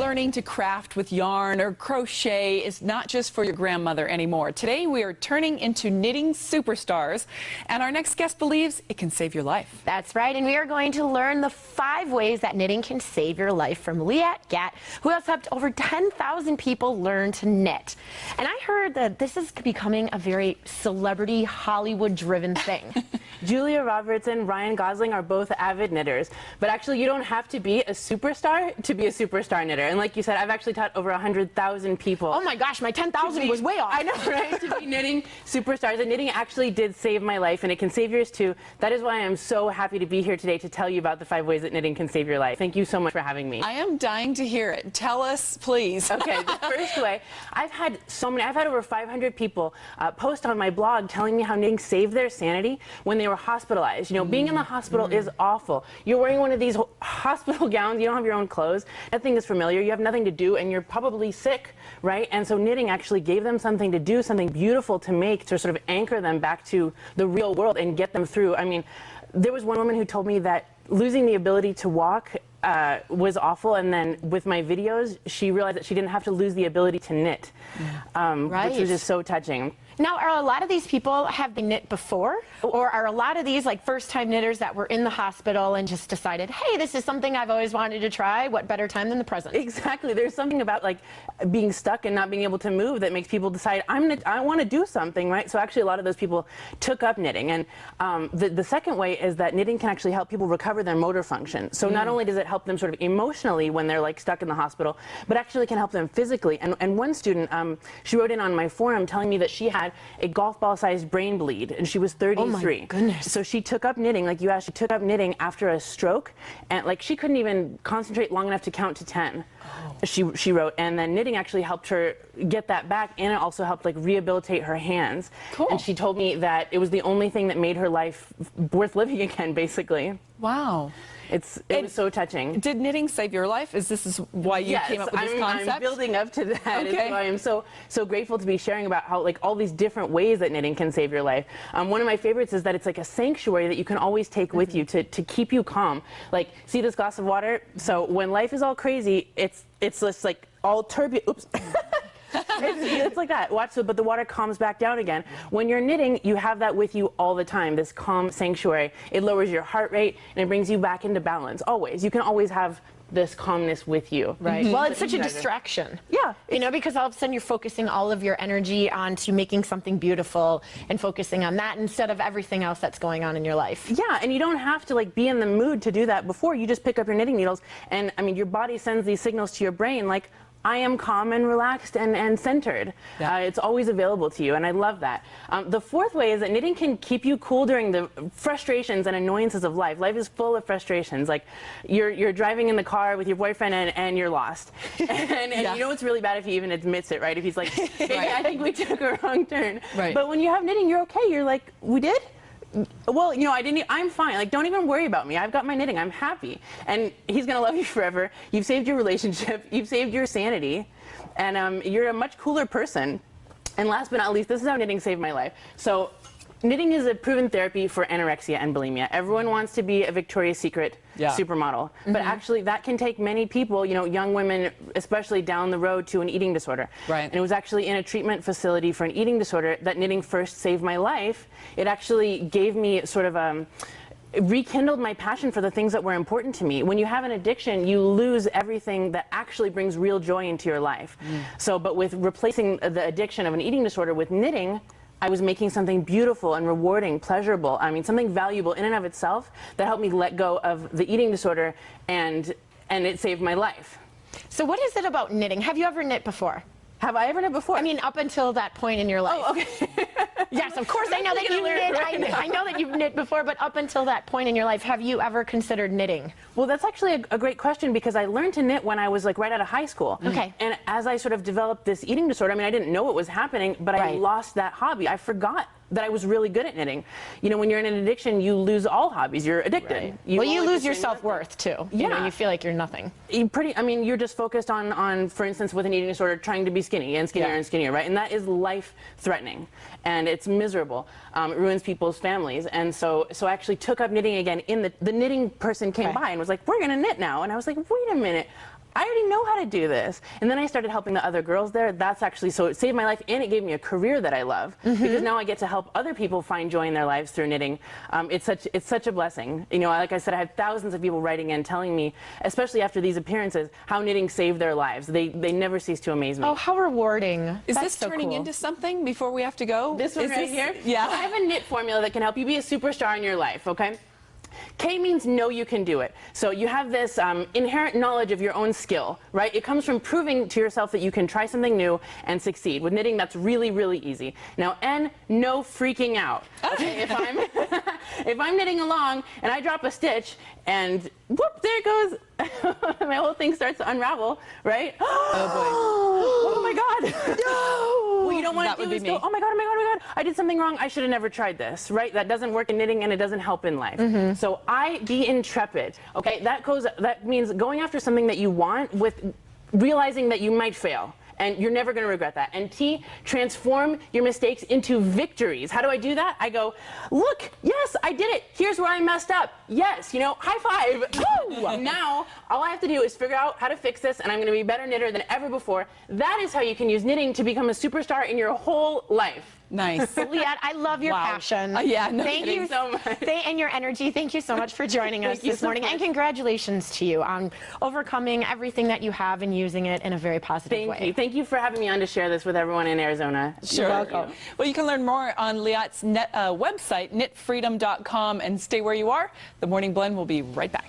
learning to craft with yarn or crochet is not just for your grandmother anymore. Today we are turning into knitting superstars, and our next guest believes it can save your life. That's right, and we are going to learn the 5 ways that knitting can save your life from Liat Gat, who has helped over 10,000 people learn to knit. And I heard that this is becoming a very celebrity, Hollywood-driven thing. Julia Roberts and Ryan Gosling are both avid knitters, but actually you don't have to be a superstar to be a superstar knitter. And like you said, I've actually taught over 100,000 people. Oh my gosh, my 10,000 was way off. I know, right? To be knitting superstars. And knitting actually did save my life, and it can save yours too. That is why I'm so happy to be here today to tell you about the 5 ways that knitting can save your life. Thank you so much for having me. I am dying to hear it. Tell us, please. Okay, the first way, I've had over 500 people post on my blog telling me how knitting saved their sanity when they were hospitalized. You know, being in the hospital is awful. You're wearing one of these hospital gowns, you don't have your own clothes, nothing is familiar, you have nothing to do, and you're probably sick, right? And so knitting actually gave them something to do, something beautiful to make, to sort of anchor them back to the real world and get them through. I mean, there was one woman who told me that losing the ability to walk was awful, and then with my videos, she realized that she didn't have to lose the ability to knit, which was just so touching. Now, are a lot of these people have been knit before, or are a lot of these like first-time knitters that were in the hospital and just decided, hey, this is something I've always wanted to try? What better time than the present? Exactly. There's something about like being stuck and not being able to move that makes people decide, I want to do something, right? So actually a lot of those people took up knitting. And the second way is that knitting can actually help people recover their motor function. So not only does it help them sort of emotionally when they're like stuck in the hospital, but actually can help them physically. And one student, she wrote in on my forum telling me that she had a golf ball sized brain bleed, and she was 33. Oh my goodness. So she took up knitting, like you asked, she took up knitting after a stroke, and like she couldn't even concentrate long enough to count to 10. She wrote, and then knitting actually helped her get that back, and it also helped like rehabilitate her hands. Cool. And she told me that it was the only thing that made her life worth living again, basically. Wow. It was so touching. Did knitting save your life? Is why you came up with this concept? I'm building up to that. Okay. It's why I'm so grateful to be sharing about how like all these different ways that knitting can save your life. One of my favorites is that it's like a sanctuary that you can always take with you to keep you calm. Like, see this glass of water? So when life is all crazy, it's just like all turbulent. Oops. It's like that. Watch, but the water calms back down again. When you're knitting, you have that with you all the time, this calm sanctuary. It lowers your heart rate, and it brings you back into balance, always. You can always have this calmness with you. Right. Well, it's such a distraction. Yeah. You know, because all of a sudden you're focusing all of your energy onto making something beautiful and focusing on that instead of everything else that's going on in your life. Yeah, and you don't have to like be in the mood to do that before. You just pick up your knitting needles, and I mean, your body sends these signals to your brain like, I am calm and relaxed and centered. Yeah. It's always available to you, and I love that. The 4th way is that knitting can keep you cool during the frustrations and annoyances of life. Life is full of frustrations. Like you're driving in the car with your boyfriend and you're lost. And Yeah. you know it's really bad if he even admits it, right? If he's like, baby, I think we took a wrong turn. Right. But when you have knitting, you're okay. You're like, we did? Well, you know, I'm fine. Like, don't even worry about me. I've got my knitting. I'm happy. And he's going to love you forever. You've saved your relationship. You've saved your sanity. And you're a much cooler person. And last but not least, this is how knitting saved my life. So knitting is a proven therapy for anorexia and bulimia. Everyone wants to be a Victoria's Secret supermodel. But actually, that can take many people, you know, young women, especially down the road to an eating disorder. Right. And it was actually in a treatment facility for an eating disorder that knitting first saved my life. It actually gave me sort of it rekindled my passion for the things that were important to me. When you have an addiction, you lose everything that actually brings real joy into your life. So, but with replacing the addiction of an eating disorder with knitting, I was making something beautiful and rewarding, pleasurable. I mean, something valuable in and of itself that helped me let go of the eating disorder, and it saved my life. So what is it about knitting? Have you ever knit before? Have I ever knit before? I mean, up until that point in your life. Oh, okay. Yes, of course, I know that you knit. I know that you've knit before, but up until that point in your life, have you ever considered knitting? Well, that's actually a great question, because I learned to knit when I was like right out of high school. Okay. And as I sort of developed this eating disorder, I mean, I didn't know what was happening, but I lost that hobby. I forgot that I was really good at knitting. You know, when you're in an addiction, you lose all hobbies. You're addicted. Right. Well, you only lose your pursue one self-worth too. thing. You know, you feel like you're nothing. I mean, you're just focused on, for instance, with an eating disorder, trying to be skinny and skinnier and skinnier, right? And that is life-threatening, and it's miserable. It ruins people's families. And so I actually took up knitting again. The knitting person came by and was like, "We're gonna knit now," and I was like, "Wait a minute. I already know how to do this." And then I started helping the other girls there. That's actually, so it saved my life, and it gave me a career that I love, because now I get to help other people find joy in their lives through knitting. It's such a blessing. You know, like I said, I have thousands of people writing in telling me, especially after these appearances, how knitting saved their lives. They never cease to amaze me. Oh, how rewarding. Is That's this so turning cool. into something before we have to go? This one right here? Yeah. I have a knit formula that can help you be a superstar in your life, okay? K means know you can do it. So you have this inherent knowledge of your own skill, right? It comes from proving to yourself that you can try something new and succeed. With knitting, that's really, really easy. Now, N, no freaking out. Okay, if I'm knitting along and I drop a stitch and whoop, there it goes. My whole thing starts to unravel, right? Oh boy. Oh my God. No. What you don't want to do is go, oh my God, oh my God, oh my God. I did something wrong. I should have never tried this, right? That doesn't work in knitting, and it doesn't help in life. So be intrepid. Okay, that means going after something that you want with realizing that you might fail. And you're never going to regret that. And T, transform your mistakes into victories. How do I do that? I go, look, yes, I did it. Here's where I messed up. Yes, you know, high five. Woo! Now, all I have to do is figure out how to fix this, and I'm going to be a better knitter than ever before. That is how you can use knitting to become a superstar in your whole life. Nice. Liat, I love your passion. Yeah, no Thank you so much. And your energy. Thank you so much for joining us this morning. And congratulations to you on overcoming everything that you have and using it in a very positive way. Thank you. Thank you for having me on to share this with everyone in Arizona. Sure. Welcome. Well, you can learn more on Liat's website, knitfreedom.com, and stay where you are. The Morning Blend will be right back.